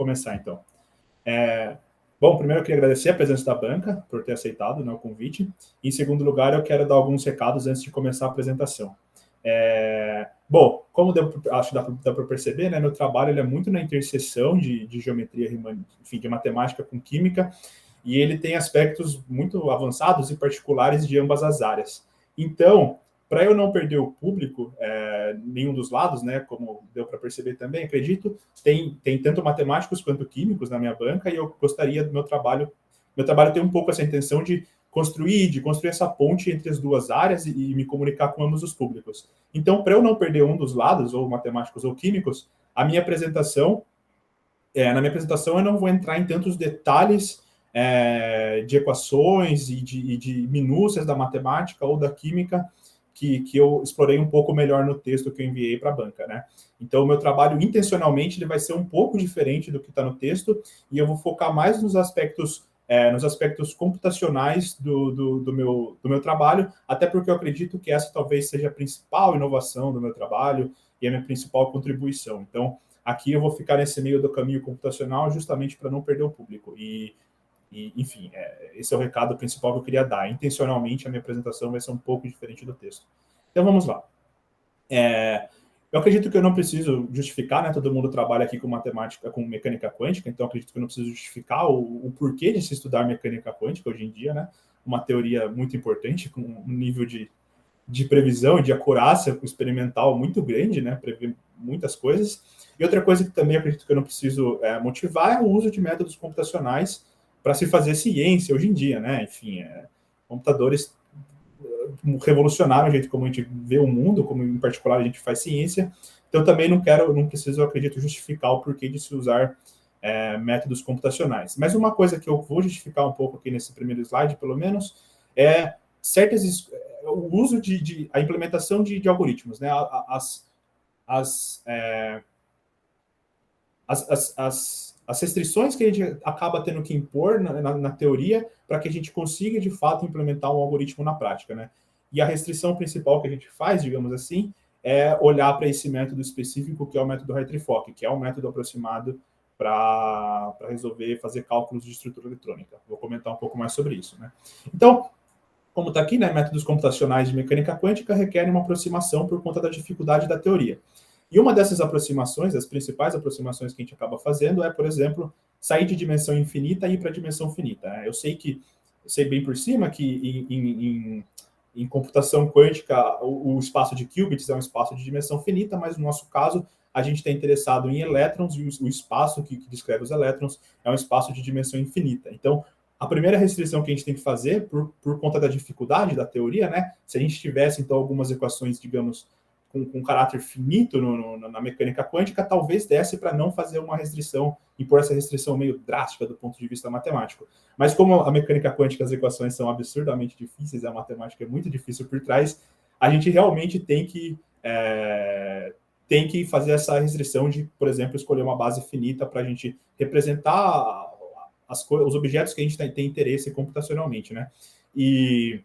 começar, então. Bom, primeiro eu queria agradecer a presença da banca por ter aceitado, né, o convite. Em segundo lugar, eu quero dar alguns recados antes de começar a apresentação. Bom, como acho que dá para perceber, né, meu trabalho ele é muito na interseção de geometria, enfim, de matemática com química, e ele tem aspectos muito avançados e particulares de ambas as áreas. Então, para eu não perder o público, nenhum dos lados, né, como deu para perceber também, acredito, tem tanto matemáticos quanto químicos na minha banca, e eu gostaria do meu trabalho tem um pouco essa intenção de construir essa ponte entre as duas áreas e me comunicar com ambos os públicos. Então, para eu não perder um dos lados, ou matemáticos ou químicos, na minha apresentação eu não vou entrar em tantos detalhes de equações e de minúcias da matemática ou da química que eu explorei um pouco melhor no texto que eu enviei para a banca, né? Então, o meu trabalho, intencionalmente, ele vai ser um pouco diferente do que está no texto, e eu vou focar mais nos aspectos computacionais do meu trabalho, até porque eu acredito que essa talvez seja a principal inovação do meu trabalho e a minha principal contribuição. Então, aqui eu vou ficar nesse meio do caminho computacional justamente para não perder o público. Enfim, esse é o recado principal que eu queria dar. Intencionalmente, a minha apresentação vai ser um pouco diferente do texto. Então, vamos lá. Eu acredito que eu não preciso justificar, né? Todo mundo trabalha aqui com matemática, com mecânica quântica, então acredito que eu não preciso justificar o porquê de se estudar mecânica quântica hoje em dia, né? Uma teoria muito importante, com um nível de previsão e de acurácia experimental muito grande, né? Prever muitas coisas. E outra coisa que também acredito que eu não preciso motivar é o uso de métodos computacionais para se fazer ciência hoje em dia, né? Enfim, computadores revolucionaram o jeito como a gente vê o mundo, como em particular a gente faz ciência. Então também não preciso, eu acredito, justificar o porquê de se usar métodos computacionais. Mas uma coisa que eu vou justificar um pouco aqui nesse primeiro slide, pelo menos, é o uso a implementação de algoritmos, né? As restrições que a gente acaba tendo que impor na teoria para que a gente consiga, de fato, implementar um algoritmo na prática, né? E a restrição principal que a gente faz, digamos assim, é olhar para esse método específico, que é o método Hartree-Fock, que é um método aproximado para fazer cálculos de estrutura eletrônica. Vou comentar um pouco mais sobre isso, né? Então, como está aqui, né, métodos computacionais de mecânica quântica requerem uma aproximação por conta da dificuldade da teoria. E uma dessas aproximações, as principais aproximações que a gente acaba fazendo é, por exemplo, sair de dimensão infinita e ir para dimensão finita. Eu sei bem por cima que em computação quântica o espaço de qubits é um espaço de dimensão finita, mas no nosso caso a gente está interessado em elétrons e o espaço que descreve os elétrons é um espaço de dimensão infinita. Então, a primeira restrição que a gente tem que fazer, por conta da dificuldade da teoria, né? Se a gente tivesse, então, algumas equações, digamos, com caráter finito na mecânica quântica, talvez desse para não fazer uma restrição, e por essa restrição meio drástica do ponto de vista matemático. Mas como a mecânica quântica, as equações são absurdamente difíceis, a matemática é muito difícil por trás, a gente realmente tem que fazer essa restrição de, por exemplo, escolher uma base finita para a gente representar os objetos que a gente tem interesse computacionalmente, né? E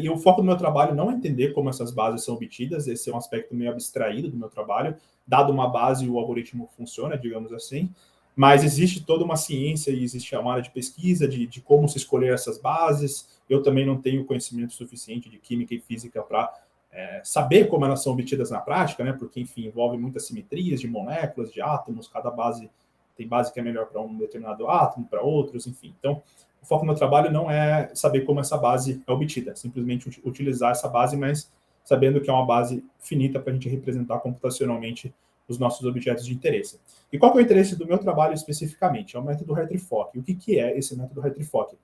o foco do meu trabalho não é entender como essas bases são obtidas, esse é um aspecto meio abstraído do meu trabalho. Dado uma base, o algoritmo funciona, digamos assim, mas existe toda uma ciência e existe uma área de pesquisa de como se escolher essas bases. Eu também não tenho conhecimento suficiente de química e física para saber como elas são obtidas na prática, né? Porque, enfim, envolve muitas simetrias de moléculas, de átomos, cada base tem base que é melhor para um determinado átomo, para outros, enfim. Então, o foco do meu trabalho não é saber como essa base é obtida, simplesmente utilizar essa base, mas sabendo que é uma base finita para a gente representar computacionalmente os nossos objetos de interesse. E qual que é o interesse do meu trabalho especificamente? É o método Hartree-Fock. O que é esse método Hartree-Fock?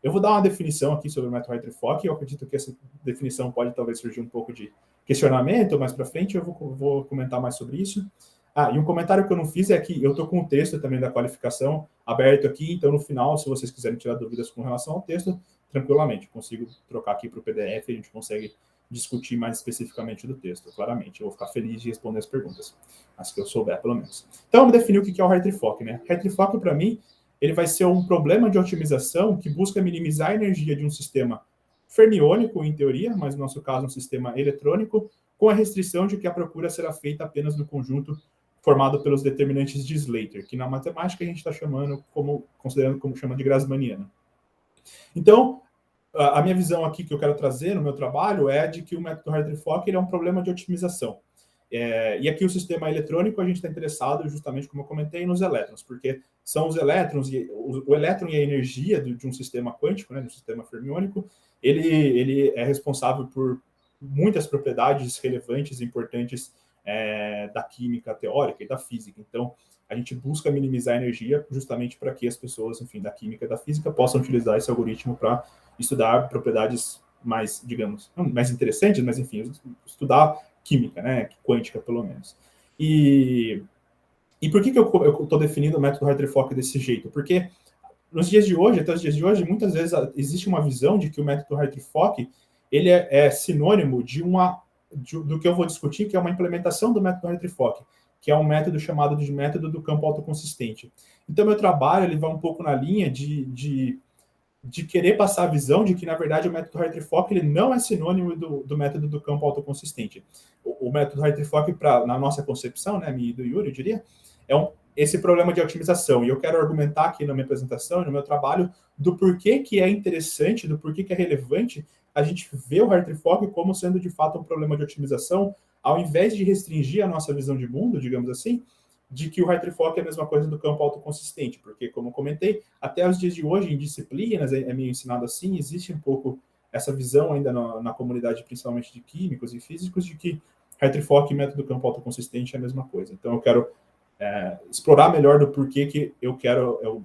Eu vou dar uma definição aqui sobre o método Hartree-Fock, eu acredito que essa definição pode talvez surgir um pouco de questionamento mais para frente, eu vou comentar mais sobre isso. E um comentário que eu não fiz é que eu estou com o texto também da qualificação aberto aqui, então no final, se vocês quiserem tirar dúvidas com relação ao texto, tranquilamente, consigo trocar aqui para o PDF, a gente consegue discutir mais especificamente do texto, claramente. Eu vou ficar feliz de responder as perguntas, as que eu souber, pelo menos. Então, vamos definir o que é o Hartree-Fock, né? Hartree-Fock, para mim, ele vai ser um problema de otimização que busca minimizar a energia de um sistema fermiônico, em teoria, mas no nosso caso, um sistema eletrônico, com a restrição de que a procura será feita apenas no conjunto formado pelos determinantes de Slater, que na matemática a gente está considerando como chama de Grassmanniana. Então, a minha visão aqui que eu quero trazer no meu trabalho é de que o método Hartree-Fock é um problema de otimização. E aqui o sistema eletrônico a gente está interessado justamente, como eu comentei, nos elétrons, porque são os elétrons, o elétron e a energia de um sistema quântico, né, de um sistema fermiônico, ele é responsável por muitas propriedades relevantes e importantes da química teórica e da física. Então, a gente busca minimizar a energia justamente para que as pessoas, enfim, da química e da física possam utilizar esse algoritmo para estudar propriedades mais, digamos, não mais interessantes, mas, enfim, estudar química, né, quântica, pelo menos. E por que eu estou definindo o método Hartree-Fock desse jeito? Porque nos dias de hoje, até os dias de hoje, muitas vezes existe uma visão de que o método Hartree-Fock ele é sinônimo do que eu vou discutir, que é uma implementação do método Hartree-Fock, que é um método chamado de método do campo autoconsistente. Então, meu trabalho ele vai um pouco na linha de querer passar a visão de que, na verdade, o método Hartree-Fock ele não é sinônimo do método do campo autoconsistente. O método Hartree-Fock, na nossa concepção, né, minha e do Yuri, eu diria, esse problema de otimização. E eu quero argumentar aqui na minha apresentação e no meu trabalho do porquê que é interessante, do porquê que é relevante a gente ver o Hartree-Fock como sendo, de fato, um problema de otimização, ao invés de restringir a nossa visão de mundo, digamos assim, de que o Hartree-Fock é a mesma coisa do campo autoconsistente, porque, como eu comentei, até os dias de hoje, em disciplinas, é meio ensinado assim, existe um pouco essa visão ainda na comunidade, principalmente de químicos e físicos, de que Hartree-Fock e método do campo autoconsistente é a mesma coisa. Então, eu quero explorar melhor do porquê que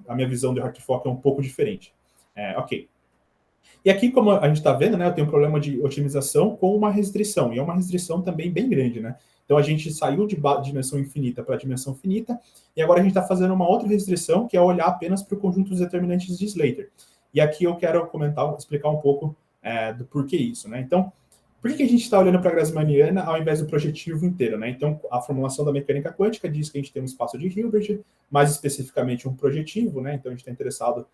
a minha visão do Hartree-Fock é um pouco diferente. Ok. E aqui, como a gente está vendo, né, eu tenho um problema de otimização com uma restrição, e é uma restrição também bem grande, né? Então, a gente saiu de dimensão infinita para dimensão finita, e agora a gente está fazendo uma outra restrição, que é olhar apenas para o conjunto dos determinantes de Slater. E aqui eu quero explicar um pouco do porquê isso, né? Então, por que a gente está olhando para a Grassmanniana ao invés do projetivo inteiro, né? Então, a formulação da mecânica quântica diz que a gente tem um espaço de Hilbert, mais especificamente um projetivo, né? Então, a gente está interessado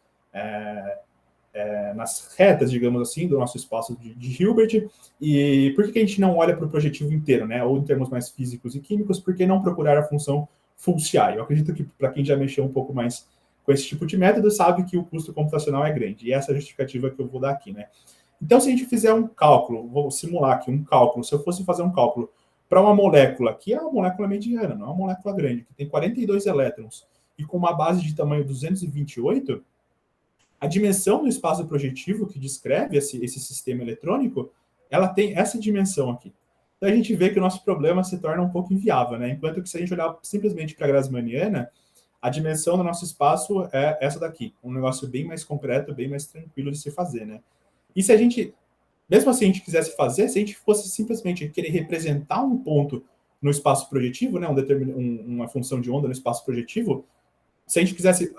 nas retas, digamos assim, do nosso espaço de Hilbert. E por que a gente não olha para o projetivo inteiro, né? Ou em termos mais físicos e químicos, por que não procurar a função full CI? Eu acredito que para quem já mexeu um pouco mais com esse tipo de método, sabe que o custo computacional é grande. E essa é a justificativa que eu vou dar aqui, né? Então, se a gente fizer um cálculo, vou simular aqui um cálculo, se eu fosse fazer um cálculo para uma molécula, que é uma molécula mediana, não é uma molécula grande, que tem 42 elétrons, e com uma base de tamanho 228, a dimensão do espaço projetivo que descreve esse sistema eletrônico, ela tem essa dimensão aqui. Então, a gente vê que o nosso problema se torna um pouco inviável, né? Enquanto que se a gente olhar simplesmente para a Grassmanniana, a dimensão do nosso espaço é essa daqui, um negócio bem mais concreto, bem mais tranquilo de se fazer, né? E se a gente, mesmo assim, a gente quisesse fazer, se a gente fosse simplesmente querer representar um ponto no espaço projetivo, né, uma função de onda no espaço projetivo, se a gente quisesse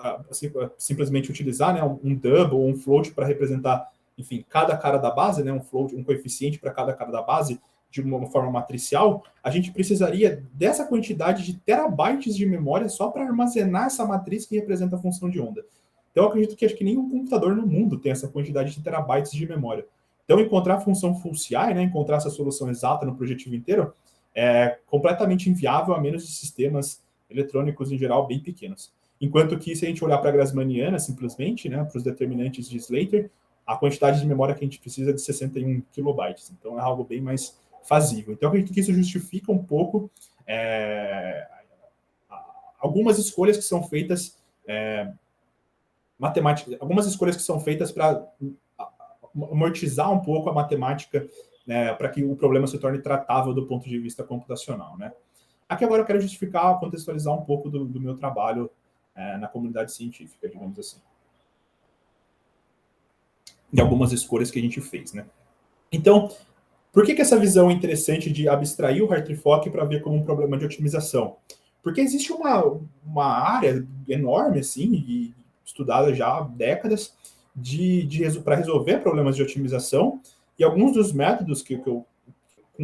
simplesmente utilizar, né, um double ou um float para representar, enfim, cada cara da base, né, um float, um coeficiente para cada cara da base de uma forma matricial, a gente precisaria dessa quantidade de terabytes de memória só para armazenar essa matriz que representa a função de onda. Então, eu acredito que acho que nenhum computador no mundo tem essa quantidade de terabytes de memória. Então, encontrar a função full CI, né, encontrar essa solução exata no projetivo inteiro, é completamente inviável, a menos de sistemas eletrônicos, em geral, bem pequenos. Enquanto que, se a gente olhar para a Grassmanniana, simplesmente, né, para os determinantes de Slater, a quantidade de memória que a gente precisa é de 61 kilobytes. Então, é algo bem mais fazível. Então, eu acredito que isso justifica um pouco algumas escolhas que são feitas algumas escolhas que são feitas para amortizar um pouco a matemática, né, para que o problema se torne tratável do ponto de vista computacional, né? Aqui agora eu quero justificar, contextualizar um pouco do meu trabalho na comunidade científica, digamos assim. E algumas escolhas que a gente fez, né? Então, por que essa visão é interessante de abstrair o Hartree-Fock para ver como um problema de otimização? Porque existe uma área enorme, assim, estudada já há décadas, para resolver problemas de otimização, e alguns dos métodos com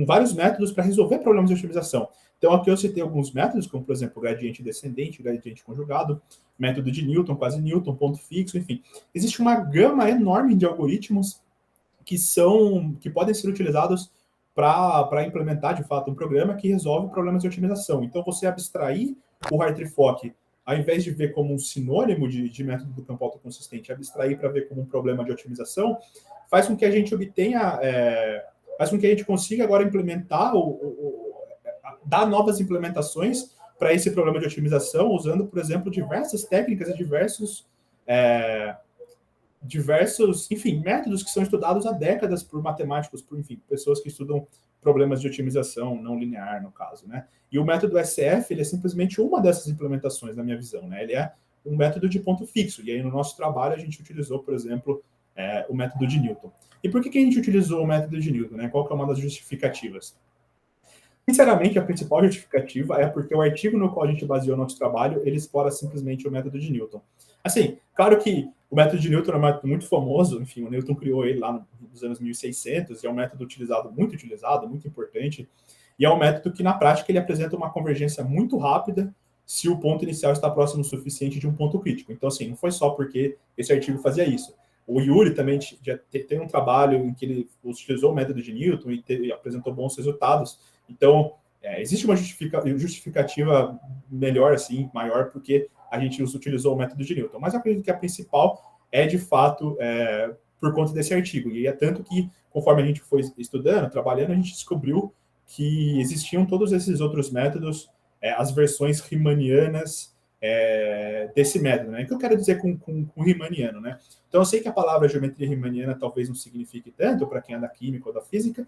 vários métodos para resolver problemas de otimização. Então, aqui eu citei alguns métodos, como, por exemplo, gradiente descendente, gradiente conjugado, método de Newton, quase Newton, ponto fixo, enfim. Existe uma gama enorme de algoritmos que podem ser utilizados para implementar, de fato, um programa que resolve problemas de otimização. Então, você abstrair o Hard-Tree-Fock, ao invés de ver como um sinônimo de método do campo autoconsistente, abstrair para ver como um problema de otimização, faz com que a gente obtenha, faz com que a gente consiga agora implementar, dar novas implementações para esse problema de otimização, usando, por exemplo, diversas técnicas e diversos, enfim, métodos que são estudados há décadas por matemáticos, por, enfim, pessoas que estudam problemas de otimização não linear, no caso, né? E o método SF, ele é simplesmente uma dessas implementações, na minha visão, né? Ele é um método de ponto fixo, e aí no nosso trabalho a gente utilizou, por exemplo, o método de Newton. E por que a gente utilizou o método de Newton, né? Qual que é uma das justificativas? Sinceramente, a principal justificativa é porque o artigo no qual a gente baseou o nosso trabalho, ele explora simplesmente o método de Newton. Assim, claro que o método de Newton é um método muito famoso, enfim, o Newton criou ele lá nos anos 1600, e é um método utilizado, muito importante, e é um método que, na prática, ele apresenta uma convergência muito rápida se o ponto inicial está próximo o suficiente de um ponto crítico. Então, assim, não foi só porque esse artigo fazia isso. O Yuri também já tem um trabalho em que ele utilizou o método de Newton e apresentou bons resultados. Então, existe uma justificativa melhor, assim, maior, porque a gente utilizou o método de Newton. Mas eu acredito que a principal é, de fato, por conta desse artigo. E é tanto que, conforme a gente foi estudando, trabalhando, a gente descobriu que existiam todos esses outros métodos, as versões riemannianas desse método, né? O que eu quero dizer com riemanniano, né? Então, eu sei que a palavra geometria riemanniana talvez não signifique tanto para quem é da química ou da física,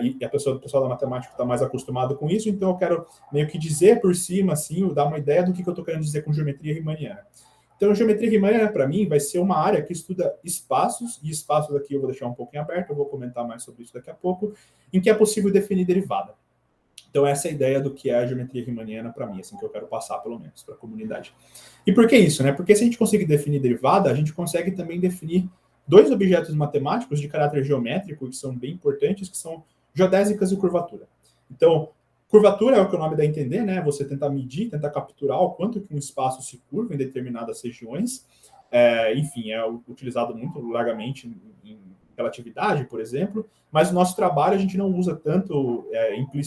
e o pessoal da matemática está mais acostumado com isso, então eu quero meio que dizer por cima, assim, dar uma ideia do que eu estou querendo dizer com geometria riemanniana. Então, geometria riemanniana, para mim, vai ser uma área que estuda espaços, e espaços aqui eu vou deixar um pouquinho aberto, eu vou comentar mais sobre isso daqui a pouco, em que é possível definir derivada. Então, essa é a ideia do que é a geometria riemanniana para mim, assim, que eu quero passar, pelo menos, para a comunidade. E por que isso, né? Porque se a gente conseguir definir derivada, a gente consegue também definir dois objetos matemáticos de caráter geométrico, que são bem importantes, que são geodésicas e curvatura. Então, curvatura é o que o nome dá a entender, né? Você tentar medir, tentar capturar o quanto que um espaço se curva em determinadas regiões. Enfim, é utilizado muito largamente em relatividade, por exemplo, mas no nosso trabalho a gente não usa tanto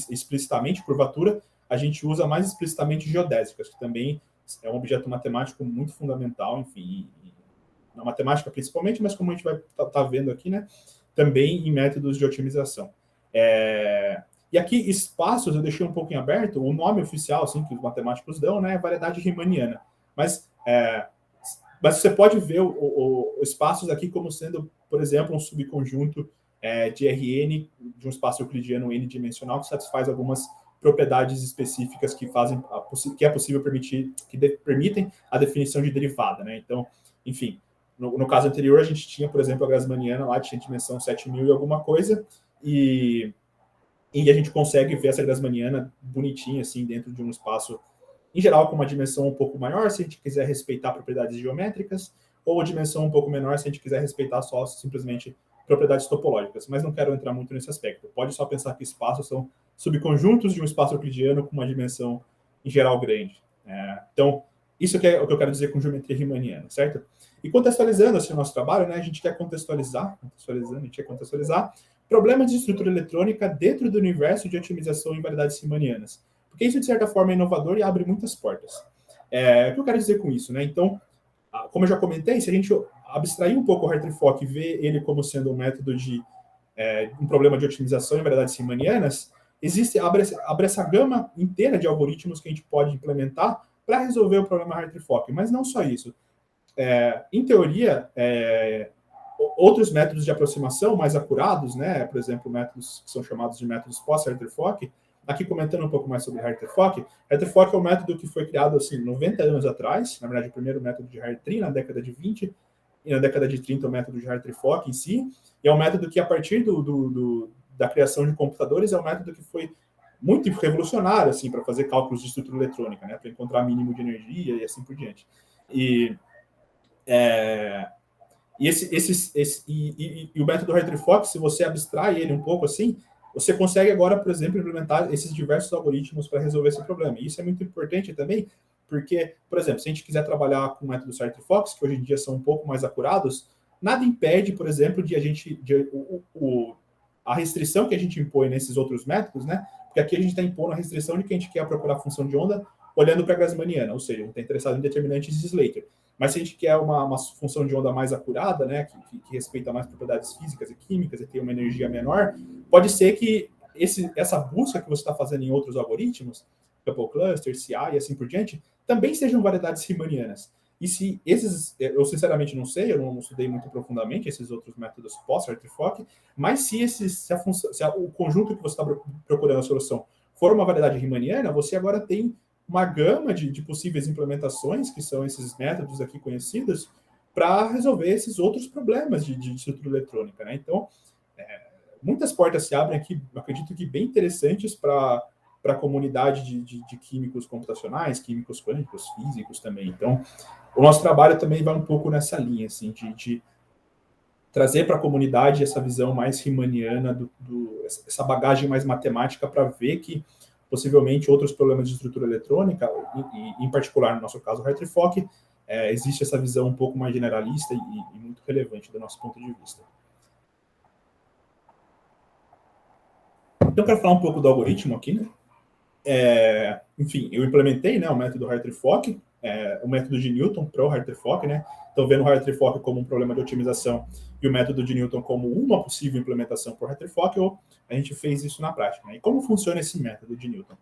explicitamente curvatura, a gente usa mais explicitamente geodésicas, que também é um objeto matemático muito fundamental, enfim, na matemática principalmente, mas como a gente vai estar vendo aqui, né, também em métodos de otimização. E aqui, espaços, eu deixei um pouco em aberto, o nome oficial, assim, que os matemáticos dão, né, é variedade riemanniana, mas você pode ver os espaços aqui como sendo, por exemplo, um subconjunto de Rn de um espaço euclidiano n-dimensional que satisfaz algumas propriedades específicas que fazem que é possível permitem a definição de derivada, né? Então, enfim, no caso anterior a gente tinha, por exemplo, a Grassmanniana lá tinha dimensão 7000 e alguma coisa e a gente consegue ver essa Grassmanniana bonitinha assim dentro de um espaço em geral com uma dimensão um pouco maior, se a gente quiser respeitar propriedades geométricas, ou dimensão um pouco menor, se a gente quiser respeitar só simplesmente propriedades topológicas. Mas não quero entrar muito nesse aspecto. Pode só pensar que espaços são subconjuntos de um espaço euclidiano com uma dimensão, em geral, grande. Então, isso que é o que eu quero dizer com geometria riemanniana, certo? E contextualizando assim, o nosso trabalho, né, a gente quer contextualizar problemas de estrutura eletrônica dentro do universo de otimização em variedades riemannianas. Porque isso, de certa forma, é inovador e abre muitas portas. O que eu quero dizer com isso, né? Então, como eu já comentei, se a gente abstrair um pouco o Hartree-Fock e ver ele como sendo um método de um problema de otimização em variedades riemannianas, abre essa gama inteira de algoritmos que a gente pode implementar para resolver o problema Hartree-Fock. Mas não só isso. Em teoria, outros métodos de aproximação mais acurados, né? Por exemplo, métodos que são chamados de métodos pós-Hartree-Fock. Aqui comentando um pouco mais sobre Hartree-Fock. Hartree-Fock é um método que foi criado assim 90 anos atrás, na verdade o primeiro método de Hartree na década de 20 e na década de 30 o método de Hartree-Fock em si, e é um método que a partir da criação de computadores é um método que foi muito revolucionário assim para fazer cálculos de estrutura eletrônica, né, para encontrar mínimo de energia e assim por diante. E o método Hartree-Fock, se você abstrai ele um pouco assim, você consegue agora, por exemplo, implementar esses diversos algoritmos para resolver esse problema. E isso é muito importante também, porque, por exemplo, se a gente quiser trabalhar com métodos Hartree-Fock, que hoje em dia são um pouco mais acurados, nada impede, por exemplo, de a gente a restrição que a gente impõe nesses outros métodos, né? Porque aqui a gente está impondo a restrição de que a gente quer procurar a função de onda olhando para a Grassmanniana, ou seja, a gente está interessado em determinantes de Slater. Mas se a gente quer uma função de onda mais acurada, né, que respeita mais propriedades físicas e químicas e tem uma energia menor, pode ser que essa busca que você está fazendo em outros algoritmos, couple cluster, CI e assim por diante, também sejam variedades riemannianas. E se esses, eu sinceramente não sei, eu não estudei muito profundamente esses outros métodos pós-Hartree-Fock, mas se o conjunto que você está procurando a solução for uma variedade riemanniana, você agora tem uma gama de possíveis implementações, que são esses métodos aqui conhecidos, para resolver esses outros problemas de estrutura eletrônica, né? Então, muitas portas se abrem aqui, acredito que bem interessantes para a comunidade de químicos computacionais, químicos quânticos, físicos também. Então, o nosso trabalho também vai um pouco nessa linha, assim, de trazer para a comunidade essa visão mais riemanniana, essa bagagem mais matemática para ver que possivelmente outros problemas de estrutura eletrônica, e em particular, no nosso caso, o Hartree-Fock, existe essa visão um pouco mais generalista e muito relevante do nosso ponto de vista. Então, para falar um pouco do algoritmo aqui, né? Enfim, eu implementei, né, o método Hartree-Fock, o método de Newton para o Hartree-Fock, né? Então, vendo o Hartree-Fock como um problema de otimização e o método de Newton como uma possível implementação para o Hartree-Fock, a gente fez isso na prática, né? E como funciona esse método de Newton?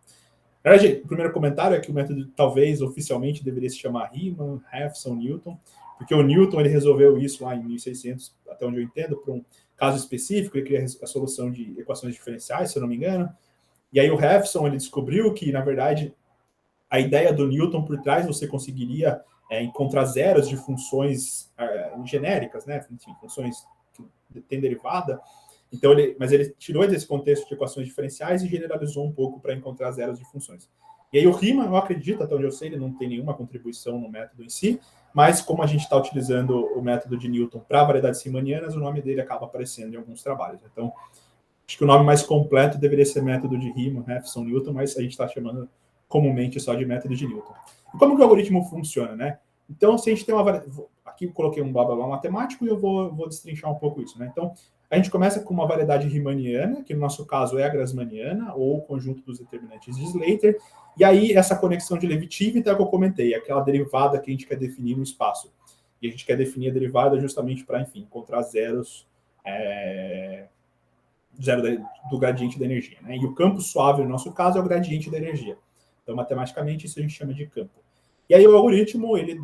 Na verdade, o primeiro comentário é que o método talvez oficialmente deveria se chamar Riemann, Refson, Newton, porque o Newton ele resolveu isso lá em 1600, até onde eu entendo, para um caso específico, ele queria a solução de equações diferenciais, se eu não me engano. E aí o Refson ele descobriu que, na verdade, a ideia do Newton por trás você conseguiria encontrar zeros de funções genéricas, né? Enfim, funções que têm derivada. Então, mas ele tirou desse contexto de equações diferenciais e generalizou um pouco para encontrar zeros de funções. E aí o Riemann, eu acredito, até onde eu sei, ele não tem nenhuma contribuição no método em si, mas como a gente está utilizando o método de Newton para variedades riemannianas, o nome dele acaba aparecendo em alguns trabalhos. Então, acho que o nome mais completo deveria ser método de Riemann, Refson, Newton, mas a gente está chamando comumente só de método de Newton. E como que o algoritmo funciona, né? Então, se a gente tem uma... Aqui eu coloquei um blá blá blá matemático e eu vou destrinchar um pouco isso, né? Então, a gente começa com uma variedade riemanniana, que no nosso caso é a Grassmanniana, ou o conjunto dos determinantes de Slater, e aí essa conexão de Levitiv, então é que eu comentei, aquela derivada que a gente quer definir no espaço. E a gente quer definir a derivada justamente para, enfim, encontrar zeros... zero do gradiente da energia, né? E o campo suave, no nosso caso, é o gradiente da energia. Então, matematicamente, isso a gente chama de campo. E aí o algoritmo, ele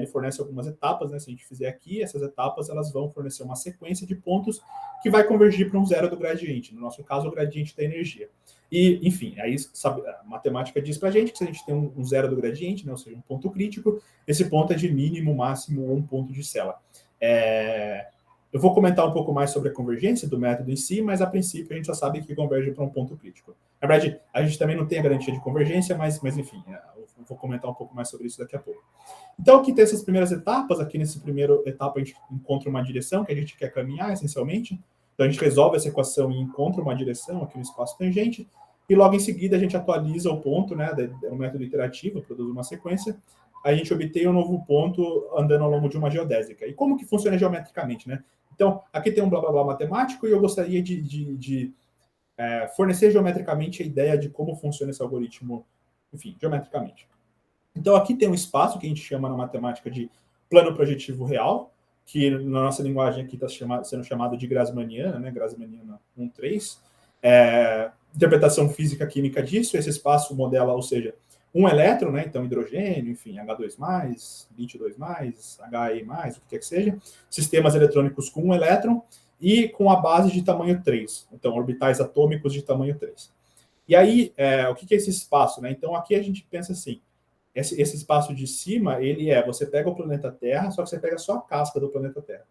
fornece algumas etapas, né? Se a gente fizer aqui, essas etapas, elas vão fornecer uma sequência de pontos que vai convergir para um zero do gradiente. No nosso caso, o gradiente da energia. E, enfim, aí sabe, a matemática diz para a gente que se a gente tem um zero do gradiente, né? Ou seja, um ponto crítico, esse ponto é de mínimo, máximo ou um ponto de Sela. Eu vou comentar um pouco mais sobre a convergência do método em si, mas a princípio a gente já sabe que converge para um ponto crítico. Na verdade, a gente também não tem a garantia de convergência, mas enfim, eu vou comentar um pouco mais sobre isso daqui a pouco. Então, aqui tem essas primeiras etapas. Aqui nessa primeira etapa a gente encontra uma direção que a gente quer caminhar, essencialmente. Então, a gente resolve essa equação e encontra uma direção aqui no espaço tangente. E logo em seguida a gente atualiza o ponto, né? É um método iterativo, produz uma sequência. A gente obtém um novo ponto andando ao longo de uma geodésica. E como que funciona geometricamente, né? Então, aqui tem um blá blá blá matemático e eu gostaria de fornecer geometricamente a ideia de como funciona esse algoritmo, enfim, geometricamente. Então, aqui tem um espaço que a gente chama na matemática de plano projetivo real, que na nossa linguagem aqui está sendo chamado de Grassmanniana, né? Grassmanniana 1.3. Interpretação física química disso, esse espaço modela, ou seja, um elétron, né? Então, hidrogênio, enfim, H2+, lítio 2+, He+, o que quer que seja, sistemas eletrônicos com um elétron e com a base de tamanho 3, então, orbitais atômicos de tamanho 3. E aí, o que é esse espaço, né? Então, aqui a gente pensa assim, esse espaço de cima, você pega o planeta Terra, só que você pega só a casca do planeta Terra.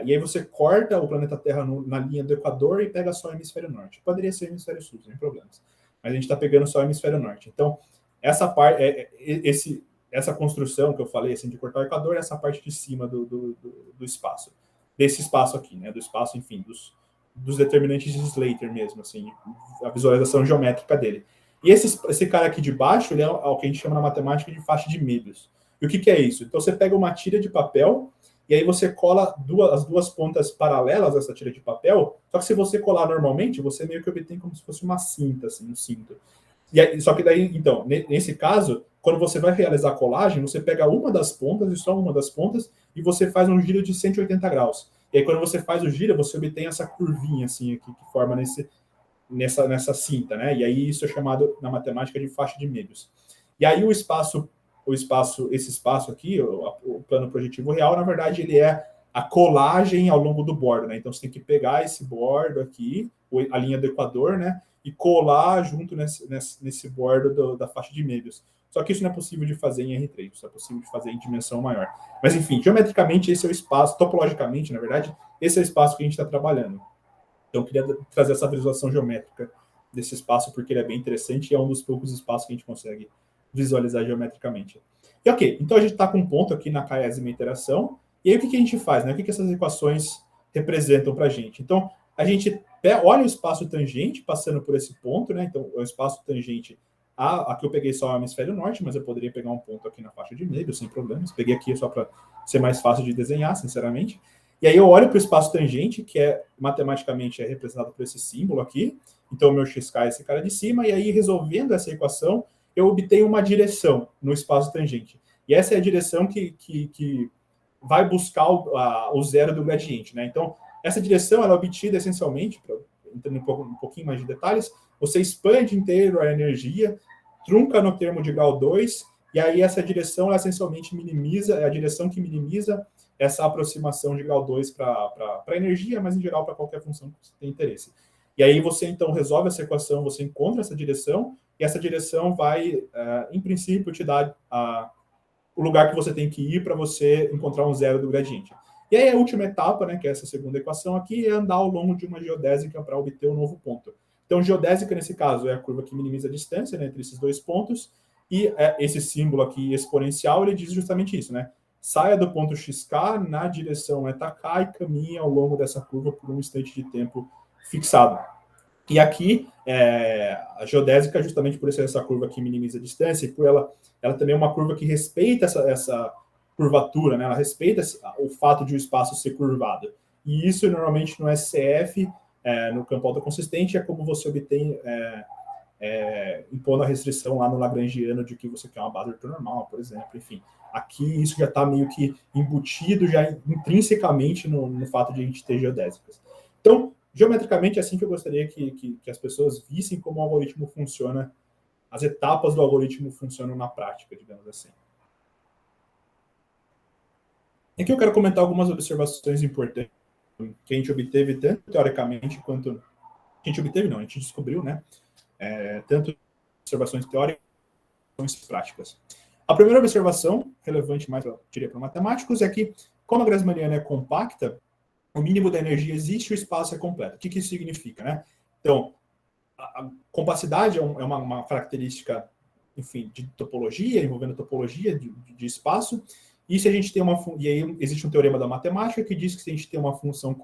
E aí você corta o planeta Terra na linha do Equador e pega só o hemisfério norte. Poderia ser o hemisfério sul, sem problemas. Mas a gente está pegando só o hemisfério norte. Então, essa parte, essa construção que eu falei, assim, de cortar o Equador, é essa parte de cima do espaço. Desse espaço aqui, né? Do espaço, enfim, dos determinantes de Slater mesmo, assim, a visualização geométrica dele. E esse cara aqui de baixo, ele é o que a gente chama na matemática de faixa de Möbius. E o que é isso? Então, você pega uma tira de papel e aí você cola as duas pontas paralelas dessa tira de papel, só que se você colar normalmente, você meio que obtém como se fosse uma cinta, assim, um cinto. E aí, só que daí, então, nesse caso, quando você vai realizar a colagem, você pega uma das pontas, e só uma das pontas, e você faz um giro de 180 graus. E aí, quando você faz o giro, você obtém essa curvinha, assim, aqui, que forma nessa cinta, né? E aí isso é chamado, na matemática, de faixa de Möbius. E aí esse espaço aqui, o plano projetivo real, na verdade, ele é a colagem ao longo do bordo, né? Então, você tem que pegar esse bordo aqui, a linha do equador, né? E colar junto nesse bordo da faixa de Möbius. Só que isso não é possível de fazer em R3, isso é possível de fazer em dimensão maior. Mas, enfim, geometricamente, esse é o espaço, topologicamente, na verdade, esse é o espaço que a gente está trabalhando. Então, eu queria trazer essa visualização geométrica desse espaço, porque ele é bem interessante e é um dos poucos espaços que a gente consegue visualizar geometricamente. E ok, então a gente está com um ponto aqui na késima interação, e aí o que a gente faz, né? O que essas equações representam para a gente? Então, a gente olha o espaço tangente passando por esse ponto, né? Então, o espaço tangente, aqui eu peguei só o hemisfério norte, mas eu poderia pegar um ponto aqui na faixa de Möbius, sem problemas. Peguei aqui só para ser mais fácil de desenhar, sinceramente. E aí eu olho para o espaço tangente, que matematicamente é representado por esse símbolo aqui. Então, o meu xk é esse cara de cima, e aí resolvendo essa equação, eu obtenho uma direção no espaço tangente. E essa é a direção que vai buscar o zero do gradiente, né? Então, essa direção ela é obtida essencialmente, entrando um pouquinho mais de detalhes, você expande inteiro a energia, trunca no termo de grau 2, e aí essa direção ela essencialmente minimiza, é a direção que minimiza essa aproximação de grau 2 para a energia, mas em geral para qualquer função que você tem interesse. E aí você então resolve essa equação, você encontra essa direção, e essa direção vai, em princípio, te dar o lugar que você tem que ir para você encontrar um zero do gradiente. E aí a última etapa, né, que é essa segunda equação aqui, é andar ao longo de uma geodésica para obter um novo ponto. Então, geodésica, nesse caso, é a curva que minimiza a distância, né, entre esses dois pontos, e esse símbolo aqui exponencial, ele diz justamente isso, né? Saia do ponto xk na direção ∠k e caminhe ao longo dessa curva por um instante de tempo fixado. E aqui, a geodésica, justamente por ser essa curva que minimiza a distância, e por ela também é uma curva que respeita essa curvatura, né? Ela respeita o fato de o espaço ser curvado. E isso, normalmente, no SCF, no campo autoconsistente, é como você obtém, impondo a restrição lá no Lagrangiano de que você quer uma base ortonormal, por exemplo. Enfim, aqui isso já está meio que embutido já intrinsecamente no fato de a gente ter geodésicas. Então, geometricamente, é assim que eu gostaria que as pessoas vissem como o algoritmo funciona, as etapas do algoritmo funcionam na prática, digamos assim. Aqui eu quero comentar algumas observações importantes que a gente obteve, tanto teoricamente quanto... A gente obteve, não, a gente descobriu, né? Tanto observações teóricas quanto práticas. A primeira observação, relevante mais, eu diria, para matemáticos, é que, como a Grassmanniana é compacta, o mínimo da energia existe e o espaço é completo. O que isso significa, né? Então, a compacidade é uma característica, enfim, de topologia, envolvendo topologia de espaço, e se a gente tem e aí existe um teorema da matemática que diz que se a gente tem uma função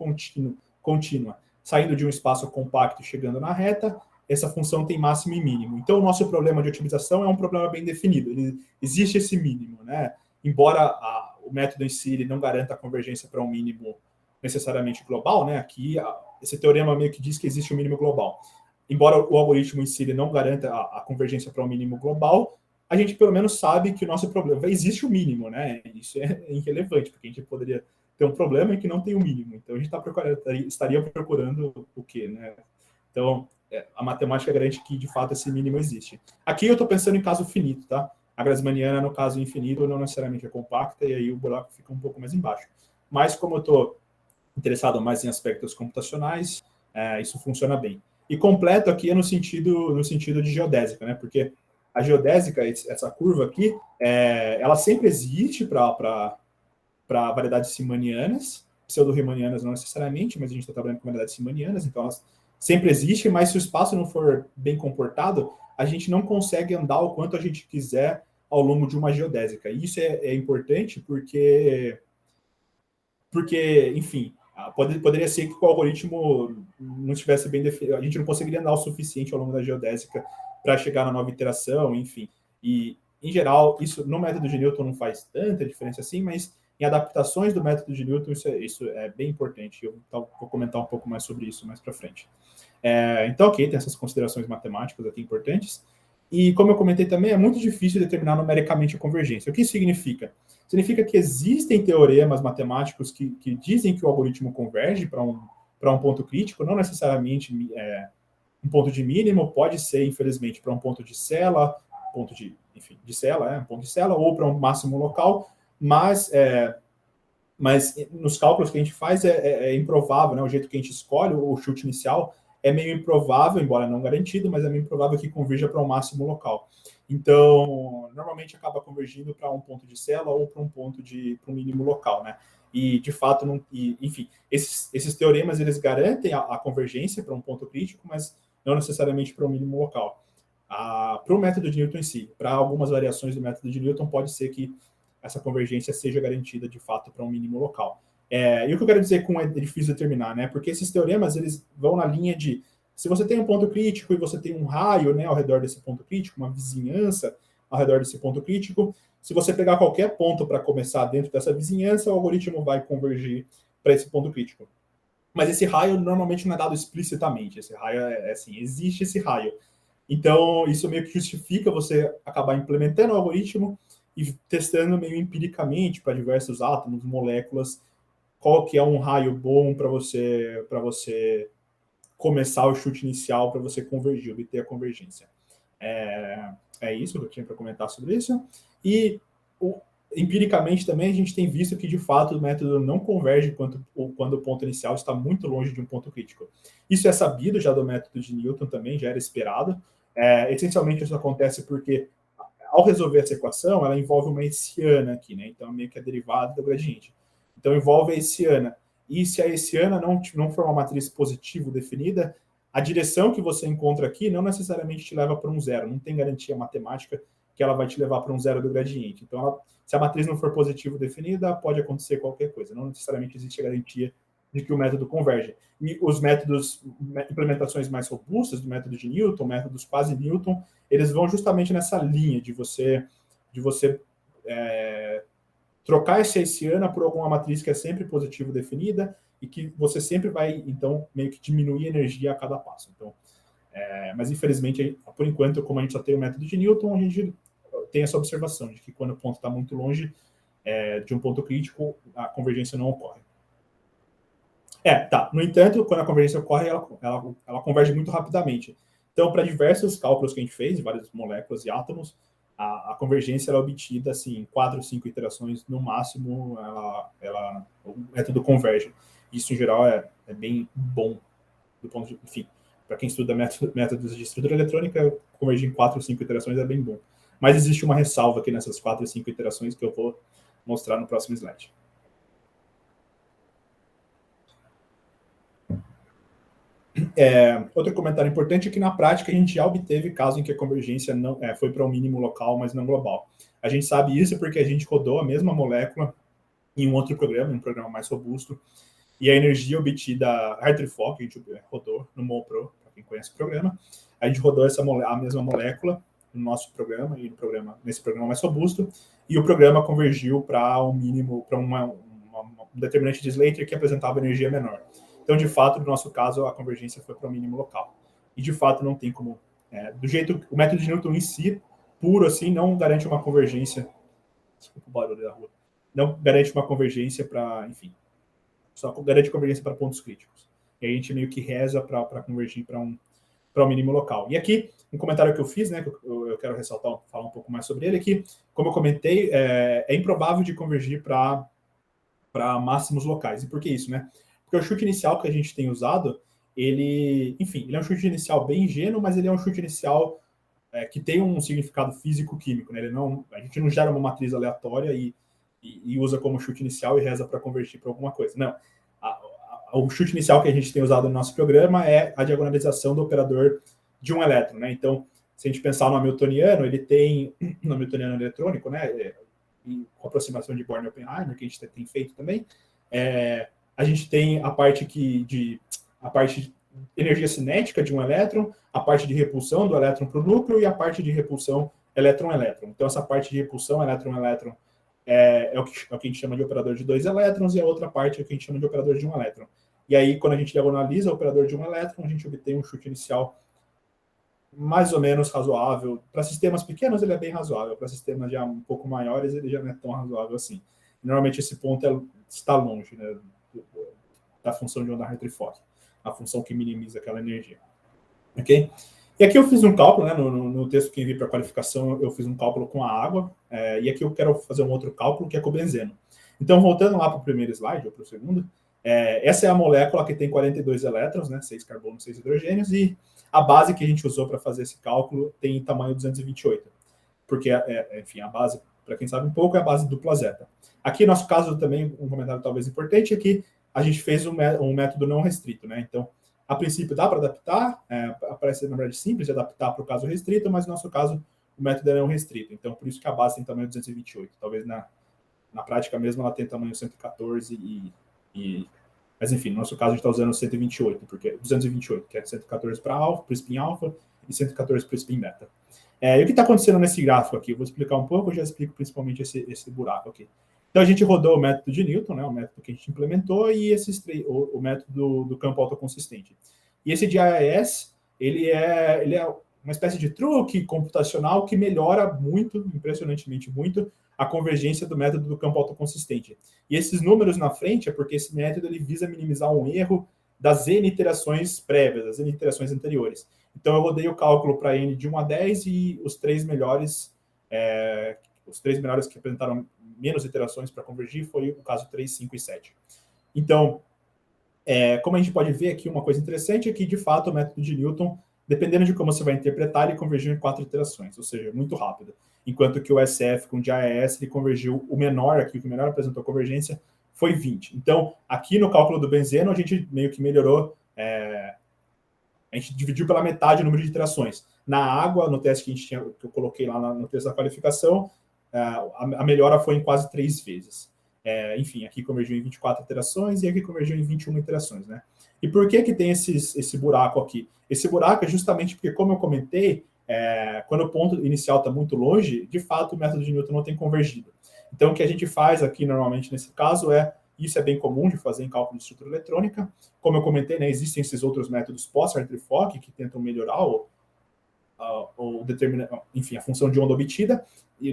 contínua saindo de um espaço compacto e chegando na reta, essa função tem máximo e mínimo. Então, o nosso problema de otimização é um problema bem definido. Existe esse mínimo, né? Embora o método em si ele não garanta a convergência para um mínimo necessariamente global, né? Aqui, esse teorema meio que diz que existe um mínimo global. Embora o algoritmo em si ele não garanta a convergência para um mínimo global, a gente pelo menos sabe que o nosso problema existe o mínimo, né? Isso é irrelevante, porque a gente poderia ter um problema em que não tem o mínimo. Então a gente estaria procurando o quê, né? Então a matemática garante que de fato esse mínimo existe. Aqui eu estou pensando em caso finito, tá? A Grassmanniana, no caso infinito, não necessariamente é compacta, e aí o buraco fica um pouco mais embaixo. Mas como eu estou interessado mais em aspectos computacionais, isso funciona bem. E completo aqui é no sentido de geodésica, né? Porque a geodésica, essa curva aqui, ela sempre existe para variedades simanianas, pseudo-riemannianas não necessariamente, mas a gente está trabalhando com variedades simanianas, então elas sempre existem, mas se o espaço não for bem comportado, a gente não consegue andar o quanto a gente quiser ao longo de uma geodésica. E isso é importante porque, enfim, poderia ser que o algoritmo não estivesse bem definido, a gente não conseguiria andar o suficiente ao longo da geodésica para chegar na nova iteração, enfim. E, em geral, isso no método de Newton não faz tanta diferença assim, mas em adaptações do método de Newton, isso é bem importante. Eu vou comentar um pouco mais sobre isso mais para frente. Então, ok, tem essas considerações matemáticas aqui importantes. E, como eu comentei também, é muito difícil determinar numericamente a convergência. O que isso significa? Significa que existem teoremas matemáticos que dizem que o algoritmo converge para um ponto crítico, não necessariamente um ponto de mínimo, pode ser, infelizmente, para um ponto de Sela, um ponto de Sela, ou para um máximo local, mas nos cálculos que a gente faz é improvável, né? O jeito que a gente escolhe o chute inicial é meio improvável, embora não garantido, mas é meio improvável que converja para um máximo local. Então, normalmente acaba convergindo para um ponto de Sela ou para um ponto para um mínimo local, né? E, de fato, enfim, esses teoremas, eles garantem a convergência para um ponto crítico, mas não necessariamente para um mínimo local. Para o método de Newton em si, para algumas variações do método de Newton, pode ser que essa convergência seja garantida, de fato, para um mínimo local. E o que eu quero dizer com é difícil determinar, né? Porque esses teoremas, eles vão na linha de, se você tem um ponto crítico e você tem um raio, né, ao redor desse ponto crítico, uma vizinhança ao redor desse ponto crítico, se você pegar qualquer ponto para começar dentro dessa vizinhança, o algoritmo vai convergir para esse ponto crítico. Mas esse raio normalmente não é dado explicitamente. Esse raio assim, existe esse raio. Então, isso meio que justifica você acabar implementando o algoritmo e testando meio empiricamente para diversos átomos, moléculas, qual que é um raio bom para você começar o chute inicial, para você convergir, obter a convergência. É isso que eu tinha para comentar sobre isso. E empiricamente também a gente tem visto que, de fato, o método não converge quando o ponto inicial está muito longe de um ponto crítico. Isso é sabido já do método de Newton também, já era esperado. Essencialmente isso acontece porque, ao resolver essa equação, ela envolve uma hessiana aqui, né? Então, meio que a derivada do gradiente. Então, envolve a hessiana. E se a hessiana não for uma matriz positivo definida, a direção que você encontra aqui não necessariamente te leva para um zero. Não tem garantia matemática que ela vai te levar para um zero do gradiente. Então, se a matriz não for positivo definida, pode acontecer qualquer coisa. Não necessariamente existe a garantia de que o método converge. E os métodos, implementações mais robustas do método de Newton, métodos quase Newton, eles vão justamente nessa linha de você trocar essa hessiana por alguma matriz que é sempre positivo definida e que você sempre vai, então, meio que diminuir a energia a cada passo. Então, mas, infelizmente, por enquanto, como a gente só tem o método de Newton, a gente tem essa observação de que quando o ponto está muito longe de um ponto crítico, a convergência não ocorre. No entanto, quando a convergência ocorre, ela converge muito rapidamente. Então, para diversos cálculos que a gente fez, várias moléculas e átomos, a convergência era obtida assim, em 4 ou 5 iterações, no máximo, o método converge. Isso, em geral, é bem bom, do ponto de, enfim, para quem estuda métodos de estrutura eletrônica, convergir em 4 ou 5 iterações é bem bom. Mas existe uma ressalva aqui nessas 4 ou 5 iterações que eu vou mostrar no próximo slide. Outro comentário importante é que, na prática, a gente já obteve caso em que a convergência não foi para um mínimo local, mas não global. A gente sabe isso porque a gente rodou a mesma molécula em um outro programa, um programa mais robusto, e a energia obtida, Hartree-Fock, a gente rodou no MolPro, para quem conhece o programa, a gente rodou a mesma molécula no nosso programa, e nesse programa mais robusto, e o programa convergiu para um mínimo, para um determinante de Slater que apresentava energia menor. Então, de fato, no nosso caso, a convergência foi para o mínimo local. E, de fato, não tem como... do jeito... O método de Newton em si, puro assim, não garante uma convergência... Desculpa o barulho da rua. Não garante uma convergência para... Enfim, só garante convergência para pontos críticos. E a gente meio que reza para convergir para um mínimo local. E aqui, um comentário que eu fiz, né, que eu quero ressaltar, falar um pouco mais sobre ele aqui, como eu comentei, é improvável de convergir para máximos locais. E por que isso, né? Porque o chute inicial que a gente tem usado, ele é um chute inicial bem ingênuo, mas ele é um chute inicial que tem um significado físico-químico, né? A gente não gera uma matriz aleatória e usa como chute inicial e reza para convertir para alguma coisa. Não. O chute inicial que a gente tem usado no nosso programa é a diagonalização do operador de um elétron, né? Então, se a gente pensar no Hamiltoniano, ele tem, no Hamiltoniano eletrônico, né? Com aproximação de Born-Oppenheimer, que a gente tem feito também, a gente tem a parte de energia cinética de um elétron, a parte de repulsão do elétron para o núcleo e a parte de repulsão elétron-elétron. Então, essa parte de repulsão elétron-elétron é o que a gente chama de operador de 2 elétrons, e a outra parte é o que a gente chama de operador de 1 elétron. E aí, quando a gente diagonaliza o operador de 1 elétron, a gente obtém um chute inicial mais ou menos razoável. Para sistemas pequenos, ele é bem razoável. Para sistemas já um pouco maiores, ele já não é tão razoável assim. Normalmente, esse ponto está longe, né, da função de onda Hartree-Fock, a função que minimiza aquela energia. Ok? E aqui eu fiz um cálculo, né, no texto que enviei para qualificação, eu fiz um cálculo com a água, e aqui eu quero fazer um outro cálculo, que é com o benzeno. Então, voltando lá para o primeiro slide, ou para o segundo, essa é a molécula que tem 42 elétrons, né, 6 carbonos, 6 hidrogênios, e a base que a gente usou para fazer esse cálculo tem tamanho 228, porque, enfim, a base, para quem sabe um pouco, é a base dupla zeta. Aqui, no nosso caso, também, um comentário talvez importante, é que a gente fez um método não restrito, né, então, a princípio dá para adaptar, parece, na verdade, simples de adaptar para o caso restrito, mas no nosso caso o método é não restrito, então por isso que a base tem tamanho 228. Talvez na prática mesmo ela tenha tamanho 114 mas enfim, no nosso caso a gente está usando 128, porque 228, que é 114 para alfa, para o spin alfa, e 114 para o spin beta. E o que está acontecendo nesse gráfico aqui? Eu vou explicar um pouco, eu já explico principalmente esse buraco aqui. Então, a gente rodou o método de Newton, né, o método que a gente implementou, e o método do campo autoconsistente. E esse GIS, ele é uma espécie de truque computacional que melhora muito, impressionantemente muito, a convergência do método do campo autoconsistente. E esses números na frente é porque esse método ele visa minimizar um erro das N iterações prévias, das N iterações anteriores. Então, eu rodei o cálculo para N de 1 a 10 e os três melhores que apresentaram menos iterações para convergir foi o caso 3, 5 e 7. Então, como a gente pode ver aqui, uma coisa interessante é que, de fato, o método de Newton, dependendo de como você vai interpretar, ele convergiu em 4 iterações, ou seja, muito rápido. Enquanto que o SF com o GIS, ele convergiu o menor aqui, o que menor apresentou convergência, foi 20. Então, aqui no cálculo do benzeno, a gente meio que melhorou, a gente dividiu pela metade o número de iterações. Na água, no teste que eu coloquei lá no texto da qualificação, a melhora foi em quase 3 vezes. Enfim, aqui convergiu em 24 iterações e aqui convergiu em 21 iterações, né? E por que tem esse buraco aqui? Esse buraco é justamente porque, como eu comentei, quando o ponto inicial está muito longe, de fato, o método de Newton não tem convergido. Então, o que a gente faz aqui, normalmente, nesse caso, isso é bem comum de fazer em cálculo de estrutura eletrônica. Como eu comentei, né, existem esses outros métodos pós-Hartree-Fock que tentam melhorar enfim, a função de onda obtida. E